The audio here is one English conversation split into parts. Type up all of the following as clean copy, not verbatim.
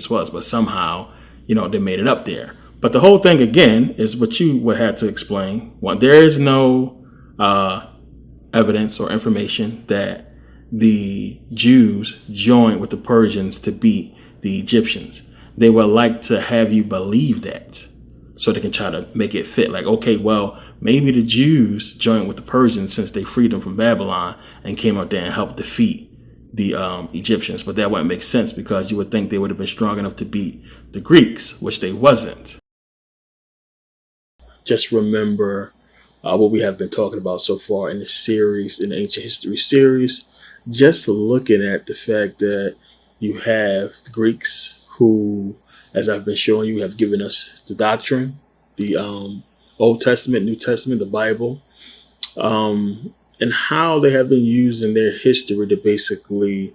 Jesus was, but somehow, they made it up there. But the whole thing, again, is what you would have to explain. Well, there is no evidence or information that the Jews joined with the Persians to beat the Egyptians. They would like to have you believe that so they can try to make it fit. Like, okay, well, maybe the Jews joined with the Persians since they freed them from Babylon and came out there and helped defeat the Egyptians. But that wouldn't make sense because you would think they would have been strong enough to beat the Greeks, which they wasn't. Just remember what we have been talking about so far in the series, in the ancient history series, just looking at the fact that you have the Greeks who, as I've been showing you, have given us the doctrine, the Old Testament, New Testament, the Bible, and how they have been using their history to basically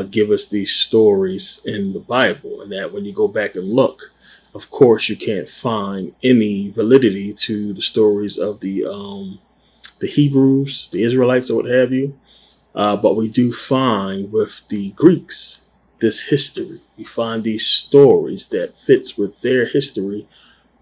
give us these stories in the Bible. And that when you go back and look, of course, you can't find any validity to the stories of the Hebrews, the Israelites, or what have you. But we do find with the Greeks this history. We find these stories that fits with their history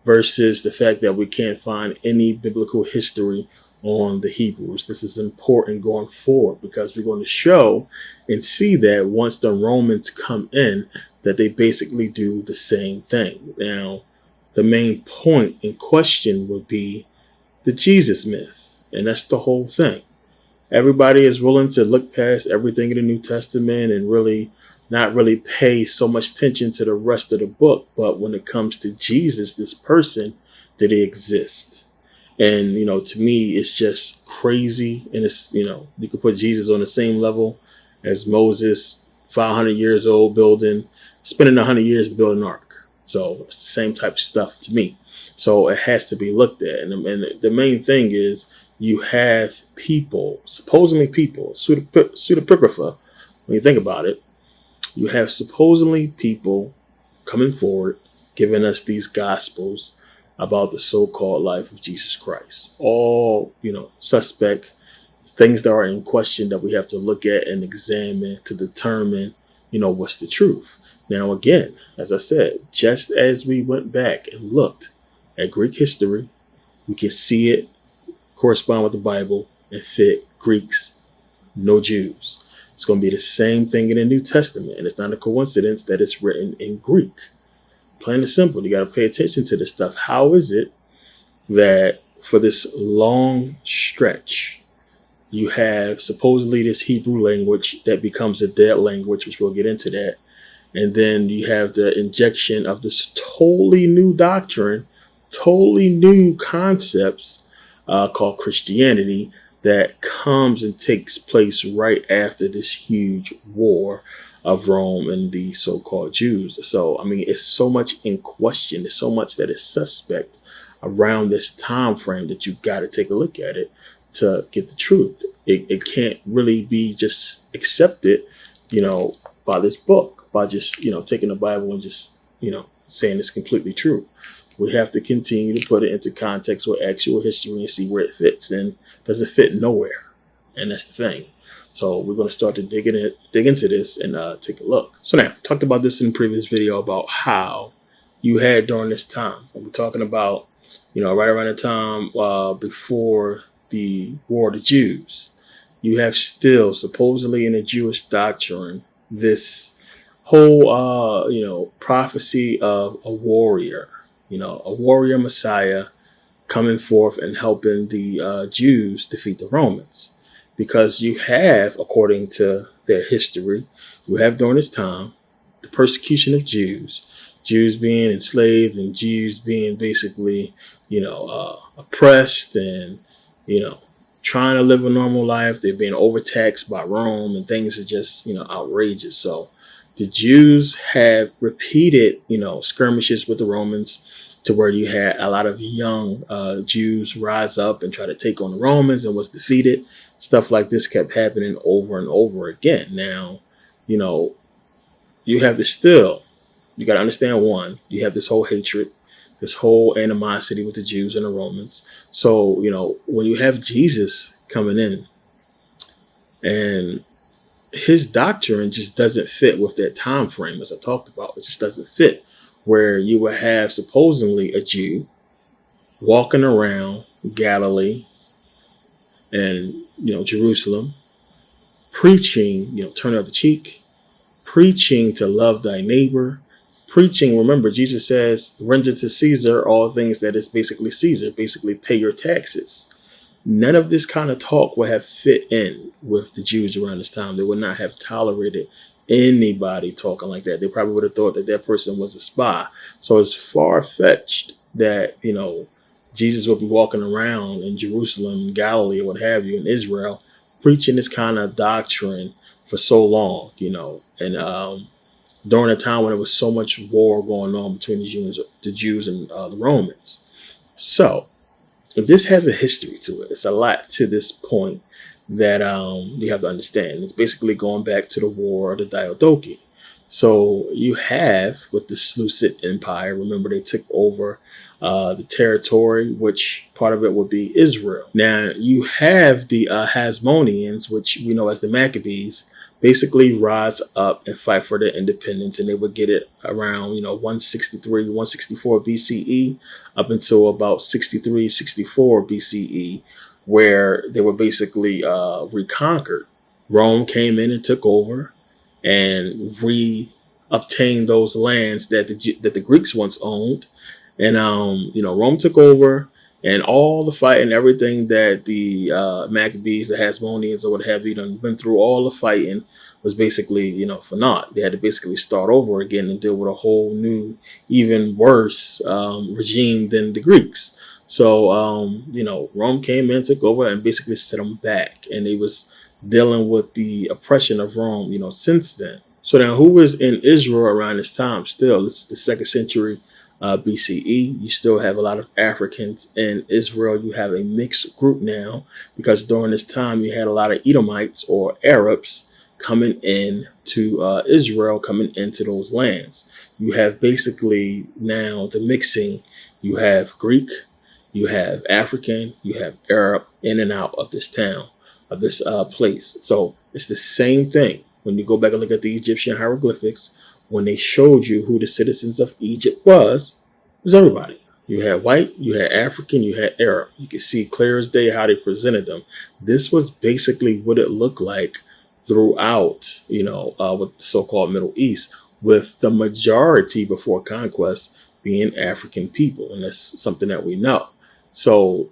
versus the fact that we can't find any biblical history on the Hebrews. This is important going forward because we're going to show and see that once the Romans come in, that they basically do the same thing. Now, the main point in question would be the Jesus myth, and that's the whole thing. Everybody is willing to look past everything in the New Testament and really not really pay so much attention to the rest of the book. But when it comes to Jesus, this person, did he exist? And, to me, it's just crazy. And it's, you could put Jesus on the same level as Moses, 500 years old, spending 100 years to build an ark. So it's the same type of stuff to me. So it has to be looked at. And the main thing is you have people, supposedly people, pseudepigrapha, when you think about it, you have supposedly people coming forward, giving us these gospels about the so-called life of Jesus Christ. All, suspect things that are in question that we have to look at and examine to determine, what's the truth. Now, again, as I said, just as we went back and looked at Greek history, we can see it correspond with the Bible and fit Greeks, no Jews. It's going to be the same thing in the New Testament. And it's not a coincidence that it's written in Greek. Plain and simple, you got to pay attention to this stuff. How is it that for this long stretch, you have supposedly this Hebrew language that becomes a dead language, which we'll get into that. And then you have the injection of this totally new doctrine, totally new concepts called Christianity that comes and takes place right after this huge war of Rome and the so-called Jews. So, it's so much in question. There's so much that is suspect around this time frame that you got to take a look at it to get the truth. It can't really be just accepted, by this book, by just, taking the Bible and just, saying it's completely true. We have to continue to put it into context with actual history and see where it fits. And does it fit? Nowhere. And that's the thing. So we're going to start to dig into this and take a look. So now, talked about this in the previous video about how you had during this time. And we're talking about, right around the time before the War of the Jews. You have still, supposedly in the Jewish doctrine, this whole, prophecy of a warrior, a warrior Messiah coming forth and helping the Jews defeat the Romans. Because you have, according to their history, you have during this time the persecution of Jews, Jews being enslaved and Jews being basically, oppressed and, trying to live a normal life. They're being overtaxed by Rome and things are just, outrageous. So the Jews have repeated, skirmishes with the Romans to where you had a lot of young Jews rise up and try to take on the Romans and was defeated. Stuff like this kept happening over and over again. Now, you have to still, you got to understand one, you have this whole hatred, this whole animosity with the Jews and the Romans. So, when you have Jesus coming in and his doctrine just doesn't fit with that time frame, as I talked about. It just doesn't fit, where you would have supposedly a Jew walking around Galilee and Jerusalem, preaching, turn the other cheek, preaching to love thy neighbor, preaching. Remember, Jesus says, render to Caesar all things that is basically Caesar, basically pay your taxes. None of this kind of talk would have fit in with the Jews around this time. They would not have tolerated anybody talking like that. They probably would have thought that that person was a spy. So it's far-fetched that, Jesus would be walking around in Jerusalem, Galilee, or what have you, in Israel, preaching this kind of doctrine for so long, and during a time when there was so much war going on between the Jews and the Romans. So this has a history to it. It's a lot to this point that you have to understand. It's basically going back to the War of the Diadochi. So you have with the Seleucid Empire, remember they took over the territory, which part of it would be Israel. Now you have the Hasmoneans, which we know as the Maccabees, basically rise up and fight for their independence, and they would get it around 163, 164 BCE up until about 63, 64 BCE, where they were basically reconquered. Rome came in and took over and re-obtained those lands that the Greeks once owned. And Rome took over, and all the fighting, everything that the Maccabees, the Hasmoneans, or what have you, done been through, all the fighting was basically, for naught. They had to basically start over again and deal with a whole new, even worse regime than the Greeks. So, Rome came in, took over, and basically set them back. And they was dealing with the oppression of Rome, since then. So now, who was in Israel around this time still? This is the 2nd century BCE. You still have a lot of Africans in Israel. You have a mixed group now, because during this time you had a lot of Edomites or Arabs coming in to Israel, coming into those lands. You have basically now the mixing. You have Greek, you have African, you have Arab in and out of this town, of this place. So it's the same thing. When you go back and look at the Egyptian hieroglyphics, when they showed you who the citizens of Egypt was everybody. You had white, you had African, you had Arab. You can see clear as day how they presented them. This was basically what it looked like throughout, with the so-called Middle East, with the majority before conquest being African people. And that's something that we know. So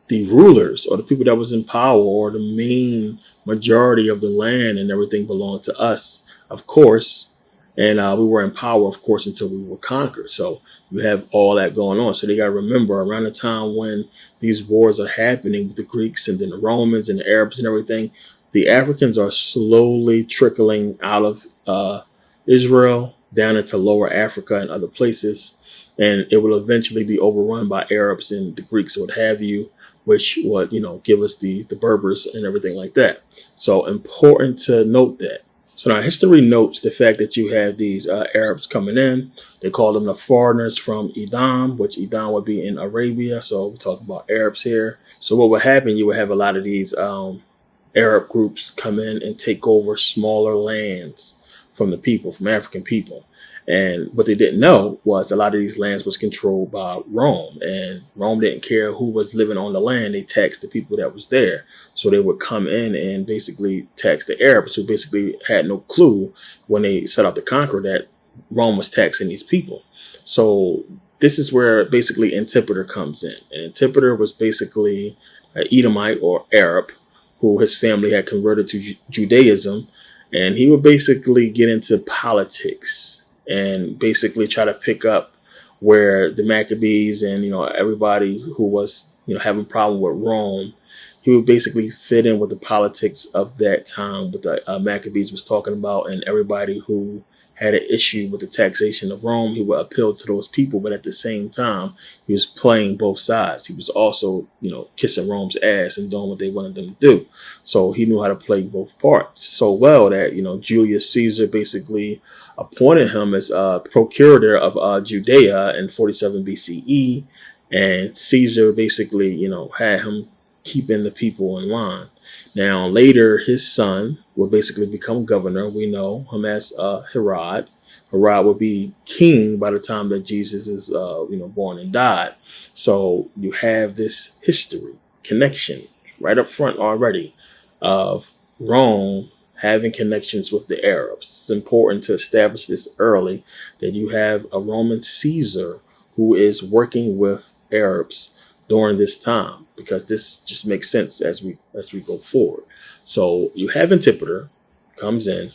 the rulers, or the people that was in power, or the main majority of the land and everything, belonged to us, of course. And we were in power, of course, until we were conquered. So you have all that going on. So they got to remember, around the time when these wars are happening with the Greeks and then the Romans and the Arabs and everything, the Africans are slowly trickling out of Israel down into lower Africa and other places. And it will eventually be overrun by Arabs and the Greeks, or what have you, which would, give us the Berbers and everything like that. So important to note that. So now history notes the fact that you have these Arabs coming in. They call them the foreigners from Edom, which Edom would be in Arabia. So we're talking about Arabs here. So what would happen, you would have a lot of these Arab groups come in and take over smaller lands from the people, from African people. And what they didn't know was a lot of these lands was controlled by Rome, and Rome didn't care who was living on the land. They taxed the people that was there. So they would come in and basically tax the Arabs, who basically had no clue when they set out to conquer that Rome was taxing these people. So this is where basically Antipater comes in. And Antipater was basically an Edomite or Arab who his family had converted to Judaism. And he would basically get into politics and basically try to pick up where the Maccabees and, everybody who was, having a problem with Rome, he would basically fit in with the politics of that time, what the Maccabees was talking about, and everybody who had an issue with the taxation of Rome, he would appeal to those people. But at the same time, he was playing both sides. He was also, kissing Rome's ass and doing what they wanted them to do. So he knew how to play both parts so well that, Julius Caesar basically appointed him as procurator of Judea in 47 BCE. And Caesar basically, had him keeping the people in line. Now, later, his son will basically become governor. We know him as Herod. Herod will be king by the time that Jesus is, born and died. So you have this history connection right up front already of Rome having connections with the Arabs. It's important to establish this early, that you have a Roman Caesar who is working with Arabs during this time, because this just makes sense as we go forward. So you have Antipater comes in,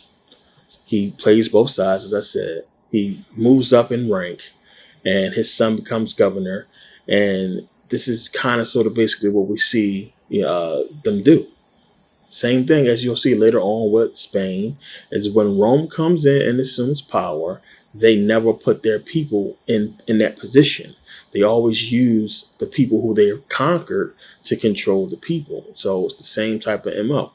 he plays both sides, as I said. He moves up in rank, and his son becomes governor. And this is kind of sort of basically what we see them do. Same thing as you'll see later on with Spain, is when Rome comes in and assumes power, they never put their people in that position. They always use the people who they conquered to control the people. So it's the same type of MO.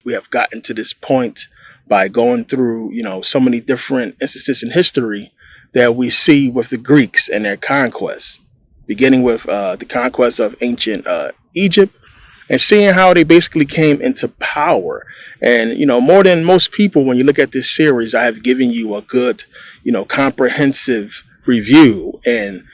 We have gotten to this point by going through, so many different instances in history that we see with the Greeks and their conquests, beginning with the conquest of ancient Egypt, and seeing how they basically came into power. And, more than most people, when you look at this series, I have given you a good, comprehensive review and,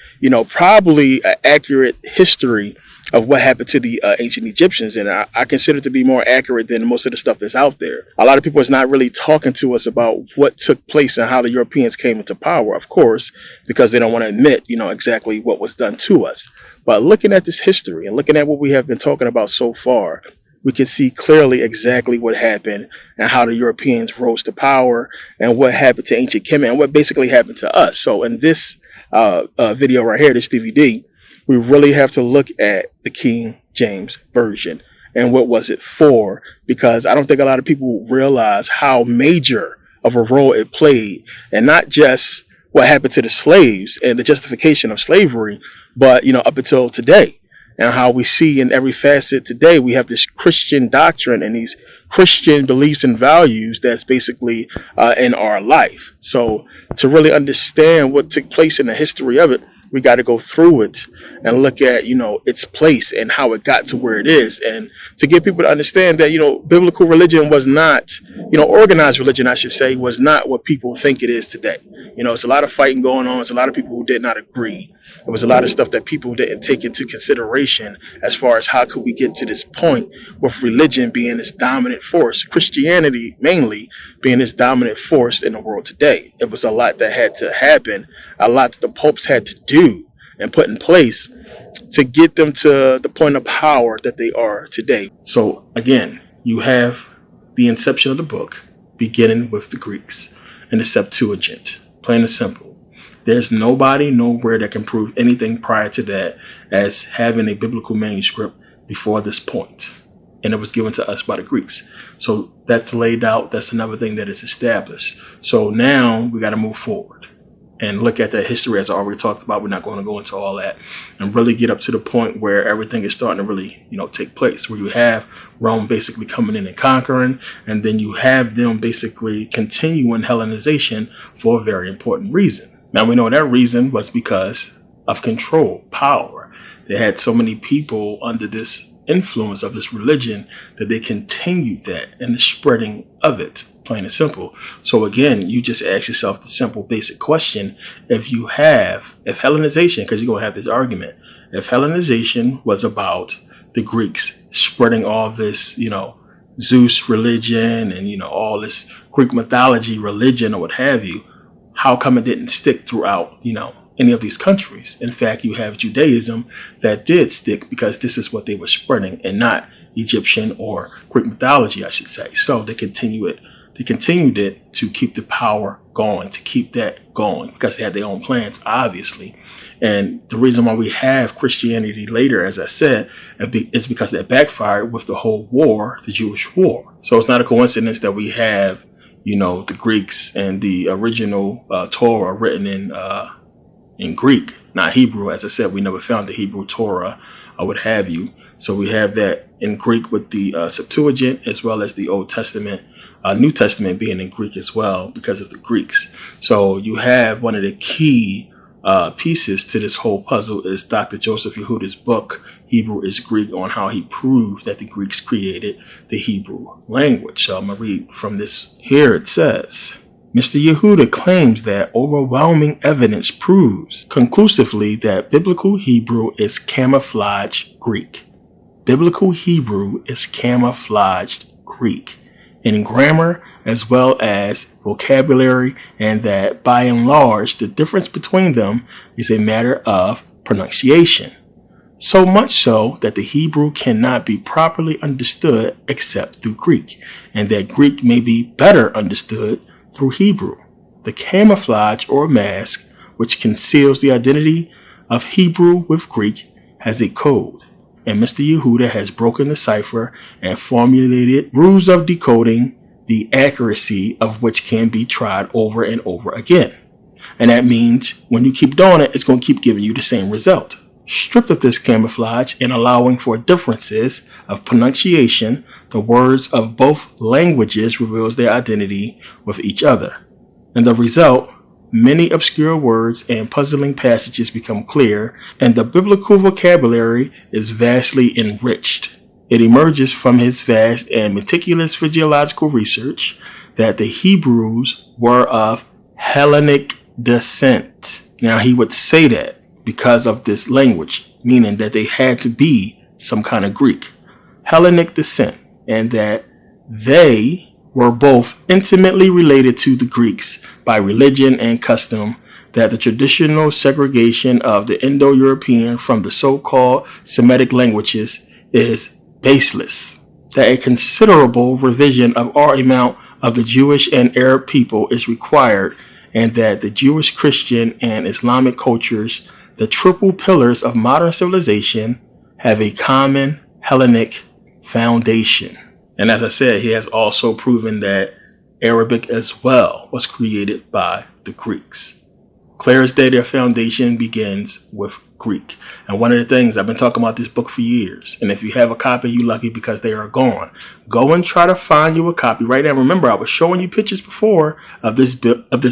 probably an accurate history of what happened to the ancient Egyptians. And I consider it to be more accurate than most of the stuff that's out there. A lot of people is not really talking to us about what took place and how the Europeans came into power, of course, because they don't want to admit, exactly what was done to us. But looking at this history and looking at what we have been talking about so far, we can see clearly exactly what happened and how the Europeans rose to power and what happened to ancient Kemet and what basically happened to us. So in this video right here, this DVD, we really have to look at the King James Version and what was it for, because I don't think a lot of people realize how major of a role it played, and not just what happened to the slaves and the justification of slavery, but, up until today, and how we see in every facet today, we have this Christian doctrine and these Christian beliefs and values that's basically in our life. So to really understand what took place in the history of it, we got to go through it and look at, its place and how it got to where it is. And to get people to understand that, biblical religion was not, organized religion, I should say, was not what people think it is today. It's a lot of fighting going on. It's a lot of people who did not agree. There was a lot of stuff that people didn't take into consideration as far as how could we get to this point with religion being this dominant force, Christianity mainly being this dominant force in the world today. It was a lot that had to happen, a lot that the popes had to do and put in place to get them to the point of power that they are today. So again, you have the inception of the book beginning with the Greeks and the Septuagint, plain and simple. There's nobody nowhere that can prove anything prior to that as having a biblical manuscript before this point. And it was given to us by the Greeks. So that's laid out. That's another thing that is established. So now we got to move forward and look at that history as I already talked about. We're not going to go into all that and really get up to the point where everything is starting to really, take place, where you have Rome basically coming in and conquering, and then you have them basically continuing Hellenization for a very important reason. Now, we know that reason was because of control, power. They had so many people under this influence of this religion that they continued that and the spreading of it, plain and simple. So again, you just ask yourself the simple, basic question. If Hellenization, because you're going to have this argument, if Hellenization was about the Greeks spreading all this, Zeus religion and, all this Greek mythology religion or what have you, how come it didn't stick throughout, any of these countries? In fact, you have Judaism that did stick because this is what they were spreading and not Egyptian or Greek mythology, I should say. So they continued it to keep the power going, to keep that going, because they had their own plans, obviously. And the reason why we have Christianity later, as I said, is because it backfired with the whole war, the Jewish war. So it's not a coincidence that we have the Greeks and the original Torah written in Greek, not Hebrew. As I said, we never found the Hebrew Torah or what have you. So we have that in Greek with the Septuagint, as well as the Old Testament, New Testament being in Greek as well because of the Greeks. So you have one of the key pieces to this whole puzzle is Dr. Joseph Yehuda's book, Hebrew is Greek on how he proved that the Greeks created the Hebrew language. So I'm going to read from this here. It says, Mr. Yehuda claims that overwhelming evidence proves conclusively that Biblical Hebrew is camouflage Greek. Biblical Hebrew is camouflaged Greek in grammar as well as vocabulary, and that by and large the difference between them is a matter of pronunciation. So much so that the Hebrew cannot be properly understood except through Greek, and that Greek may be better understood through Hebrew. The camouflage or mask, which conceals the identity of Hebrew with Greek, has a code, and Mr. Yehuda has broken the cipher and formulated rules of decoding, the accuracy of which can be tried over and over again. And that means when you keep doing it, it's going to keep giving you the same result. Stripped of this camouflage and allowing for differences of pronunciation, the words of both languages reveals their identity with each other. And the result, many obscure words and puzzling passages become clear, and the biblical vocabulary is vastly enriched. It emerges from his vast and meticulous physiological research that the Hebrews were of Hellenic descent. Now, he would say that because of this language, meaning that they had to be some kind of Greek, Hellenic descent, and that they were both intimately related to the Greeks by religion and custom, that the traditional segregation of the Indo-European from the so-called Semitic languages is baseless, that a considerable revision of our amount of the Jewish and Arab people is required, and that the Jewish, Christian, and Islamic cultures, the triple pillars of modern civilization, have a common Hellenic foundation. And as I said, he has also proven that Arabic as well was created by the Greeks. Clear as day, their foundation begins with Greek. And one of the things, I've been talking about this book for years, and if you have a copy, you're lucky because they are gone. Go and try to find you a copy right now. Remember, I was showing you pictures before of this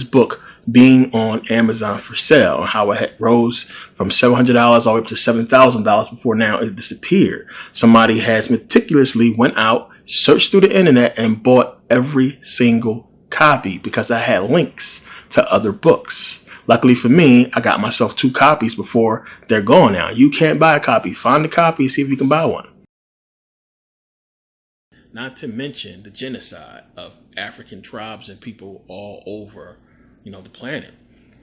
book being on Amazon for sale, and how it rose from $700 all the way up to $7,000 before now it disappeared. Somebody has meticulously went out, searched through the internet, and bought every single copy because I had links to other books. Luckily for me, I got myself 2 copies before they're gone now. You can't buy a copy. Find a copy, see if you can buy one. Not to mention the genocide of African tribes and people all over, the planet.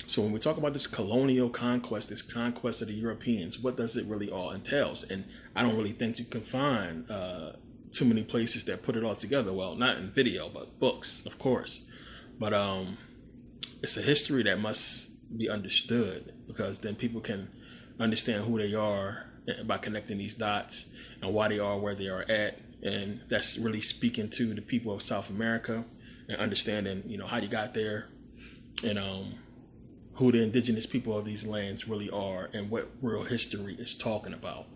So when we talk about this colonial conquest, this conquest of the Europeans, what does it really all entails? And I don't really think you can find too many places that put it all together. Well, not in video, but books, of course. But it's a history that must be understood, because then people can understand who they are by connecting these dots and why they are where they are at. And that's really speaking to the people of South America and understanding, how you got there, and who the indigenous people of these lands really are and what real history is talking about.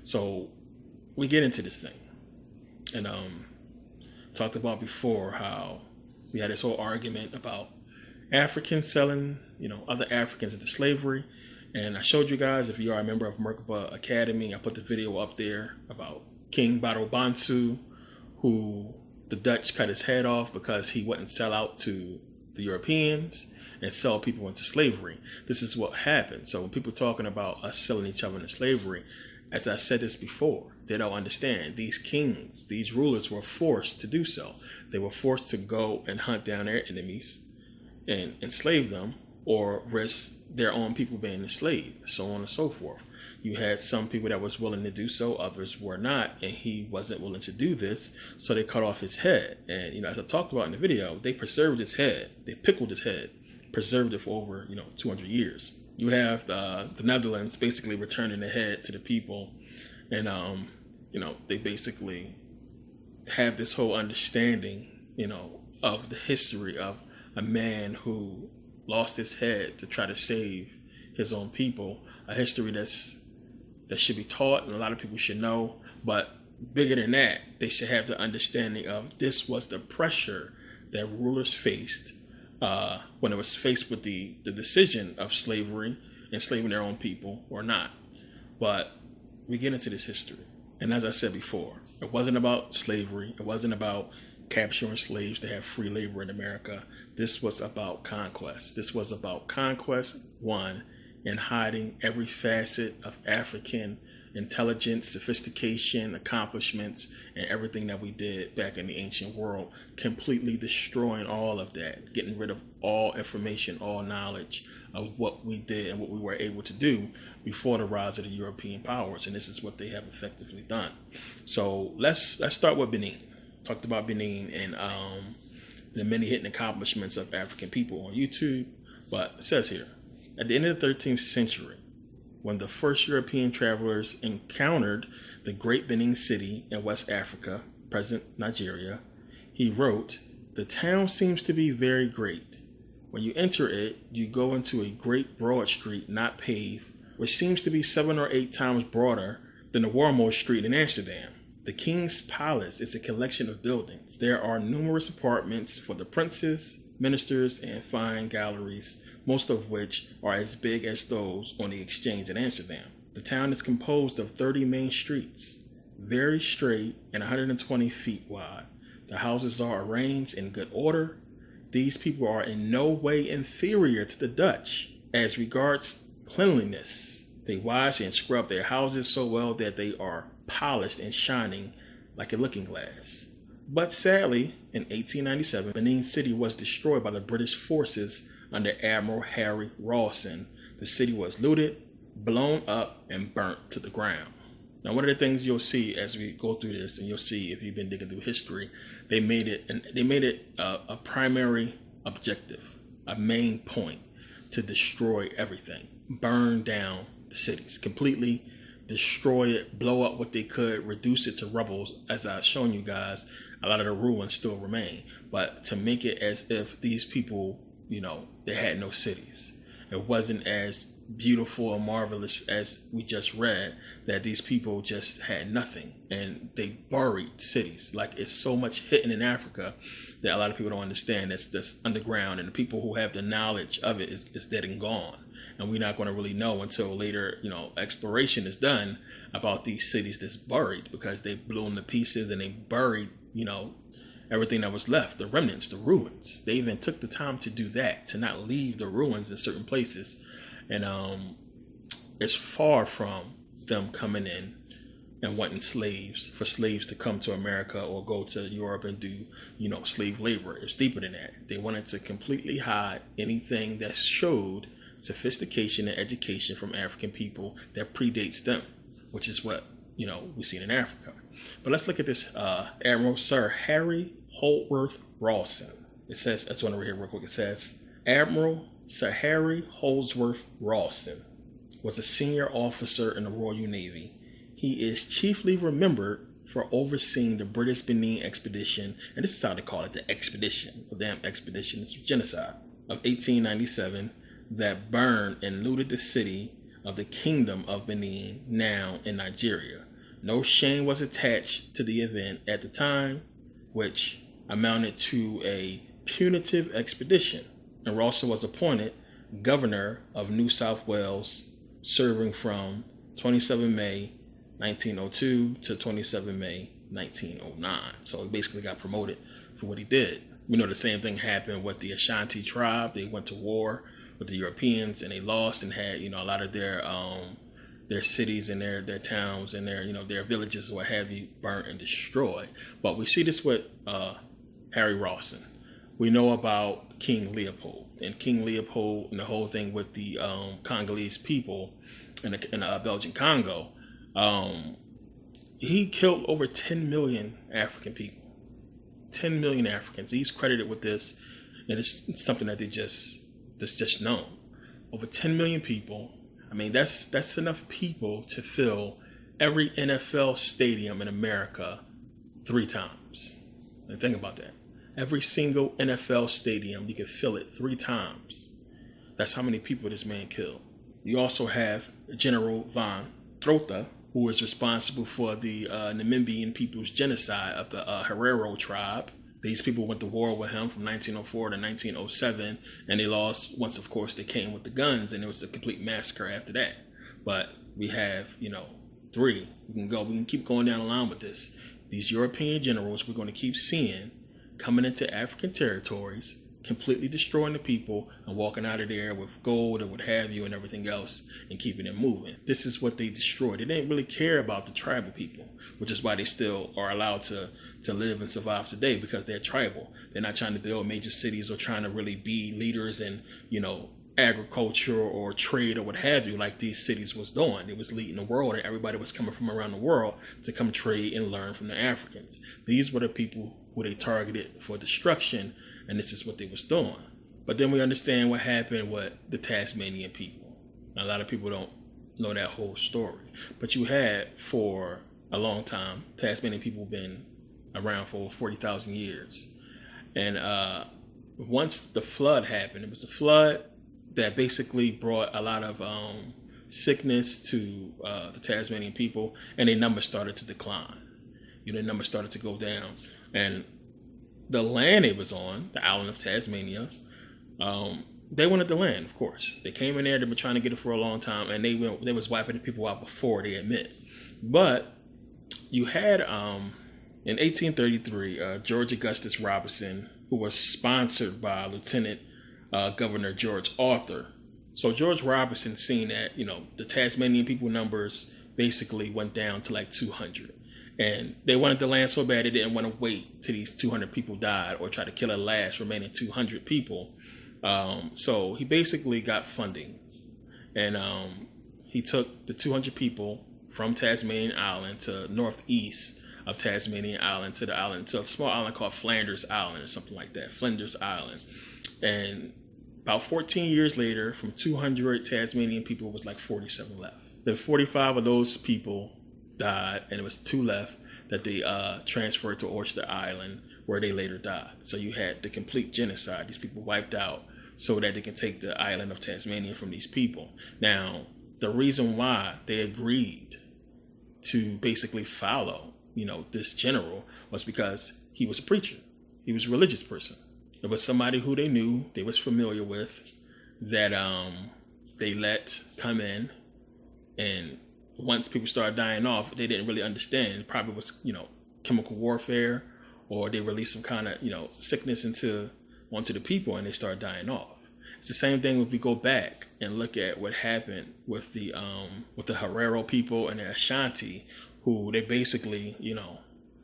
So we get into this thing, and talked about before how we had this whole argument about Africans selling, other Africans into slavery. And I showed you guys, if you are a member of Merkabah Academy, I put the video up there about King Barobansu, who the Dutch cut his head off because he wouldn't sell out to the Europeans and sell people into slavery. This is what happened. So when people talking about us selling each other into slavery, as I said this before, they don't understand. These kings, these rulers were forced to do so. They were forced to go and hunt down their enemies and enslave them, or risk their own people being enslaved, so on and so forth. You had some people that was willing to do so, others were not, and he wasn't willing to do this, so they cut off his head. And as I talked about in the video, they preserved his head, they pickled his head, preserved it for over 200 years. You have the Netherlands basically returning the head to the people, and they basically have this whole understanding of the history of a man who lost his head to try to save his own people, a history that should be taught and a lot of people should know. But bigger than that, they should have the understanding of this was the pressure that rulers faced when it was faced with the decision of slavery, enslaving their own people or not. But we get into this history. And as I said before, it wasn't about slavery. It wasn't about capturing slaves to have free labor in America. This was about conquest. This was about conquest, one, and hiding every facet of African intelligence, sophistication, accomplishments, and everything that we did back in the ancient world, completely destroying all of that, getting rid of all information, all knowledge of what we did and what we were able to do before the rise of the European powers. And this is what they have effectively done. So let's start with Benin. Talked about Benin and the many hidden accomplishments of African people on YouTube. But it says here, at the end of the 13th century, when the first European travelers encountered the great Benin city in West Africa, present Nigeria, he wrote, "The town seems to be very great. When you enter it, you go into a great broad street not paved, which seems to be 7 or 8 times broader than the Warmost Street in Amsterdam. The king's palace is a collection of buildings. There are numerous apartments for the princes, ministers, and fine galleries, most of which are as big as those on the exchange in Amsterdam. The town is composed of 30 main streets, very straight and 120 feet wide. The houses are arranged in good order. These people are in no way inferior to the Dutch as regards cleanliness. They wash and scrub their houses so well that they are polished and shining like a looking glass. But sadly, in 1897, Benin City was destroyed by the British forces under Admiral Harry Rawson. The city was looted, blown up, and burnt to the ground." Now, one of the things you'll see as we go through this, and you'll see if you've been digging through history, they made it a primary objective, a main point, to destroy everything, burn down the cities completely, destroy it, blow up what they could, reduce it to rubble. As I've shown you guys, a lot of the ruins still remain, but to make it as if these people, they had no cities. It wasn't as beautiful and marvelous as we just read, that these people just had nothing and they buried cities. Like, it's so much hidden in Africa that a lot of people don't understand. That's underground, and the people who have the knowledge of it is dead and gone. And we're not going to really know until later, exploration is done about these cities that's buried, because they blew them to pieces and they buried, everything that was left, the remnants, the ruins. They even took the time to do that, to not leave the ruins in certain places. And it's far from them coming in and wanting for slaves to come to America or go to Europe and do, slave labor. It's deeper than that. They wanted to completely hide anything that showed sophistication and education from African people that predates them, which is what, we've seen in Africa. But let's look at this Admiral Sir Harry Holdsworth Rawson. It says, that's one over here real quick. It says, Admiral Sir Harry Holdsworth Rawson was a senior officer in the Royal Navy. He is chiefly remembered for overseeing the British Benin expedition, and this is how they call it, the expedition, the damn expedition, it's genocide, of 1897 that burned and looted the city of the Kingdom of Benin, now in Nigeria. No shame was attached to the event at the time, which amounted to a punitive expedition, and Rawson was appointed governor of New South Wales, serving from 27 May 1902 to 27 May 1909. So he basically got promoted for what he did. We know the same thing happened with the Ashanti tribe. They went to war with the Europeans and they lost and had, a lot of their cities and their towns and their villages or what have you burnt and destroyed. But we see this with Harry Rawson. We know about King Leopold and the whole thing with the Congolese people in the Belgian Congo. He killed over 10 million African people. 10 million Africans. He's credited with this, and it's something that that's just known. Over 10 million people. I mean, that's enough people to fill every NFL stadium in America 3 times. And think about that. Every single NFL stadium, you can fill it 3 times. That's how many people this man killed. You also have General von Trotha, who is responsible for the Namibian people's genocide of the Herero tribe. These people went to war with him from 1904 to 1907, and they lost once, of course, they came with the guns, and it was a complete massacre after that. But we have, 3. We can keep going down the line with this. These European generals we're going to keep seeing coming into African territories, completely destroying the people and walking out of there with gold or what have you and everything else and keeping it moving. This is what they destroyed. They didn't really care about the tribal people, which is why they still are allowed to live and survive today, because they're tribal. They're not trying to build major cities or trying to really be leaders in, agriculture or trade or what have you, like these cities was doing. It was leading the world, and everybody was coming from around the world to come trade and learn from the Africans. These were the people who they targeted for destruction, and this is what they was doing. But then we understand what happened with the Tasmanian people. Now, a lot of people don't know that whole story, but you had for a long time, Tasmanian people been around for 40,000 years. And once the flood happened, it was a flood that basically brought a lot of sickness to the Tasmanian people, and their numbers started to decline. Their numbers started to go down. And the land it was on, the island of Tasmania, they wanted the land, of course. They came in there, they were trying to get it for a long time, and they was wiping the people out before they admit. But you had, in 1833, George Augustus Robinson, who was sponsored by Lieutenant Governor George Arthur. So George Robinson seen that, the Tasmanian people numbers basically went down to like 200. And they wanted the land so bad they didn't want to wait till these 200 people died or try to kill the last remaining 200 people. So he basically got funding. And he took the 200 people from Tasmanian Island to northeast of Tasmanian Island to a small island called Flanders Island or something like that. Flinders Island. And about 14 years later, from 200 Tasmanian people, was like 47 left. Then 45 of those people died, and it was 2 left that they transferred to Oyster Island, where they later died. So you had the complete genocide. These people wiped out so that they can take the island of Tasmania from these people. Now, the reason why they agreed to basically follow, this general was because he was a preacher. He was a religious person. It was somebody who they knew, they was familiar with, that they let come in. And once people started dying off, they didn't really understand. It probably was, chemical warfare, or they released some kind of, sickness onto the people, and they started dying off. It's the same thing if we go back and look at what happened with the Herero people and the Ashanti, who they basically,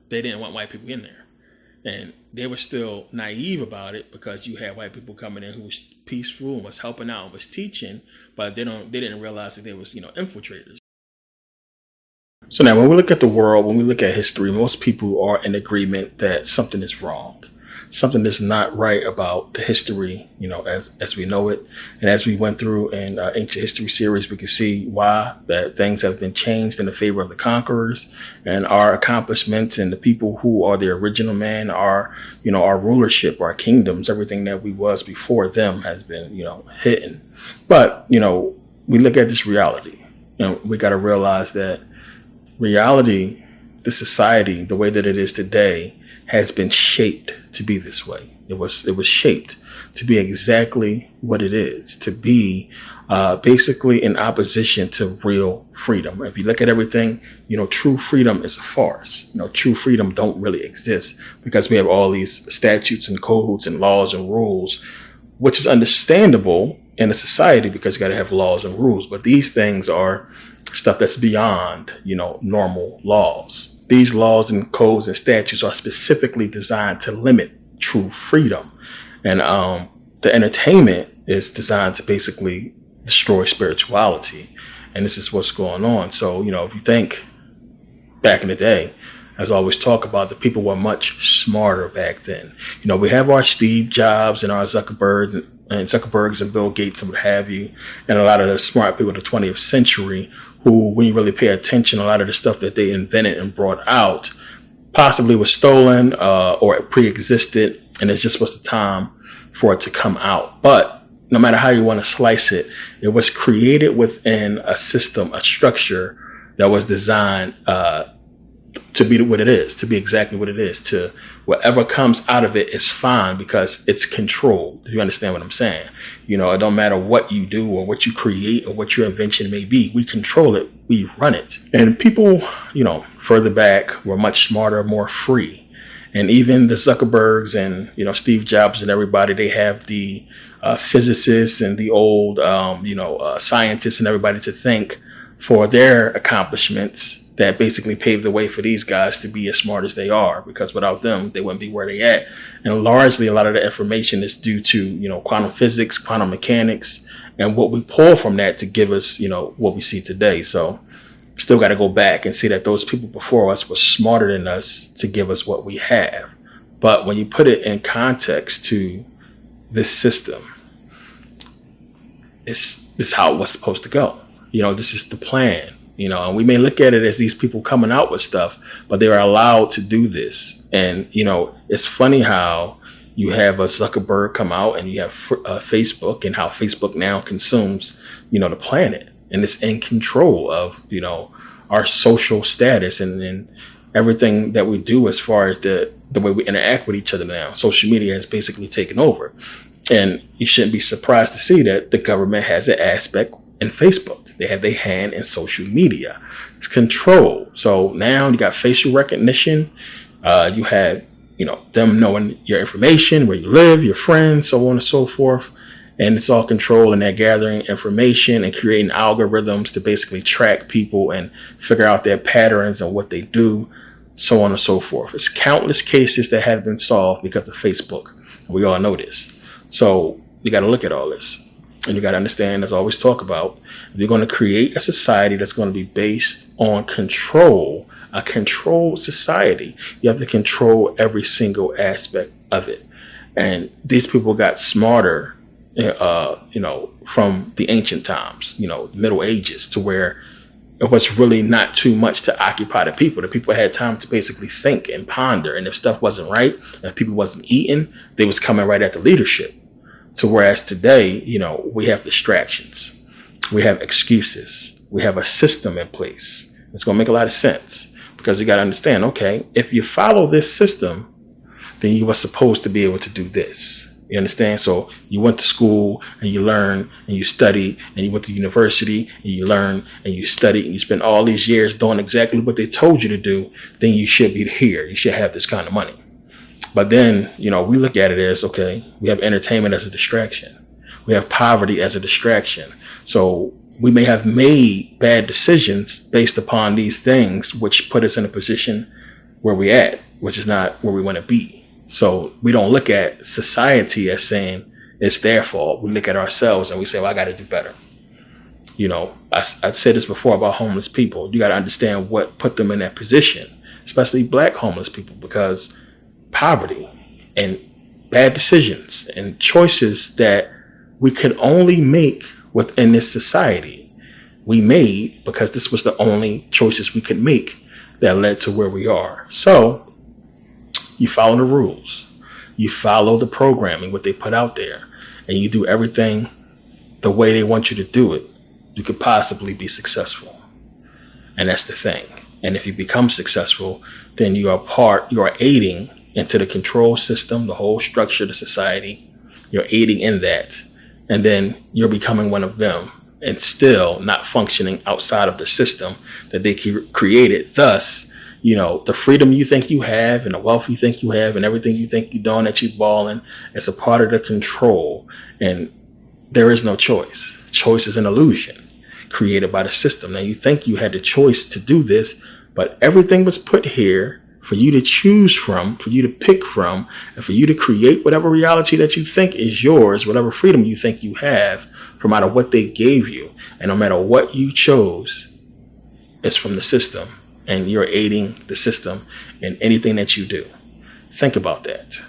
they didn't want white people in there. And they were still naive about it because you had white people coming in who was peaceful and was helping out and was teaching, but they didn't realize that they was, infiltrators. So now when we look at the world, when we look at history, most people are in agreement that something is wrong. Something is not right about the history, as we know it. And as we went through in Ancient History series, we can see why that things have been changed in the favor of the conquerors, and our accomplishments and the people who are the original man, our rulership, our kingdoms, everything that we was before them has been, hidden. But, we look at this reality, we got to realize that reality, the society, the way that it is today, has been shaped to be this way. It was shaped to be exactly what it is, to be basically in opposition to real freedom. If you look at everything, true freedom is a farce. True freedom don't really exist because we have all these statutes and codes and laws and rules, which is understandable in a society because you got to have laws and rules. But these things are stuff that's beyond, normal laws. These laws and codes and statutes are specifically designed to limit true freedom. And the entertainment is designed to basically destroy spirituality. And this is what's going on. So, if you think back in the day, as I always talk about, the people were much smarter back then. We have our Steve Jobs and our Zuckerbergs and Bill Gates and what have you, and a lot of the smart people of the 20th century who, when you really pay attention, a lot of the stuff that they invented and brought out possibly was stolen or it pre-existed, and it just was the time for it to come out. But no matter how you want to slice it, it was created within a system, a structure that was designed to be what it is, to be exactly what it is, to whatever comes out of it is fine because it's controlled. You understand what I'm saying? You know, it don't matter what you do or what you create or what your invention may be. We control it. We run it. And people, you know, further back were much smarter, more free. And even the Zuckerbergs and, you know, Steve Jobs and everybody, they have the physicists and the old, scientists and everybody to thank for their accomplishments that basically paved the way for these guys to be as smart as they are, because without them, they wouldn't be where they at. And largely, a lot of the information is due to, you know, quantum physics, quantum mechanics, and what we pull from that to give us, you know, what we see today. So still got to go back and see that those people before us were smarter than us to give us what we have. But when you put it in context to this system, it's how it was supposed to go. You know, this is the plan. You know, and we may look at it as these people coming out with stuff, but they are allowed to do this. And, you know, it's funny how you have a Zuckerberg come out and you have Facebook, and how Facebook now consumes, you know, the planet, and it's in control of, you know, our social status and everything that we do as far as the way we interact with each other now. Social media has basically taken over. And you shouldn't be surprised to see that the government has an aspect in Facebook. They have their hand in social media. It's control. So now you got facial recognition. You have, you know, them knowing your information, where you live, your friends, so on and so forth. And it's all control, and they're gathering information and creating algorithms to basically track people and figure out their patterns and what they do, so on and so forth. It's countless cases that have been solved because of Facebook. We all know this. So you got to look at all this. And you got to understand, as I always talk about, if you're going to create a society that's going to be based on control, a controlled society, you have to control every single aspect of it. And these people got smarter, from the ancient times, you know, Middle Ages, to where it was really not too much to occupy the people. The people had time to basically think and ponder. And if stuff wasn't right, if people wasn't eating, they was coming right at the leadership. So whereas today, you know, we have distractions, we have excuses, we have a system in place. It's going to make a lot of sense, because you got to understand, okay, if you follow this system, then you were supposed to be able to do this. You understand? So you went to school and you learned and you studied, and you went to university and you learned and you studied, and you spent all these years doing exactly what they told you to do. Then you should be here. You should have this kind of money. But then, you know, we look at it as, okay, we have entertainment as a distraction. We have poverty as a distraction. So we may have made bad decisions based upon these things, which put us in a position where we're at, which is not where we want to be. So we don't look at society as saying it's their fault. We look at ourselves and we say, well, I got to do better. You know, I said this before about homeless people. You got to understand what put them in that position, especially black homeless people, because poverty and bad decisions and choices that we could only make within this society, we made because this was the only choices we could make that led to where we are. So you follow the rules, you follow the programming, what they put out there, and you do everything the way they want you to do it, you could possibly be successful. And that's the thing. And if you become successful, then you are aiding into the control system, the whole structure of the society. You're aiding in that. And then you're becoming one of them, and still not functioning outside of the system that they created. Thus, you know, the freedom you think you have and the wealth you think you have and everything you think you're doing, that you're balling, it's a part of the control. And there is no choice. Choice is an illusion created by the system. Now you think you had the choice to do this, but everything was put here for you to choose from, for you to pick from, and for you to create whatever reality that you think is yours, whatever freedom you think you have from out of what they gave you. And no matter what you chose, it's from the system, and you're aiding the system in anything that you do. Think about that.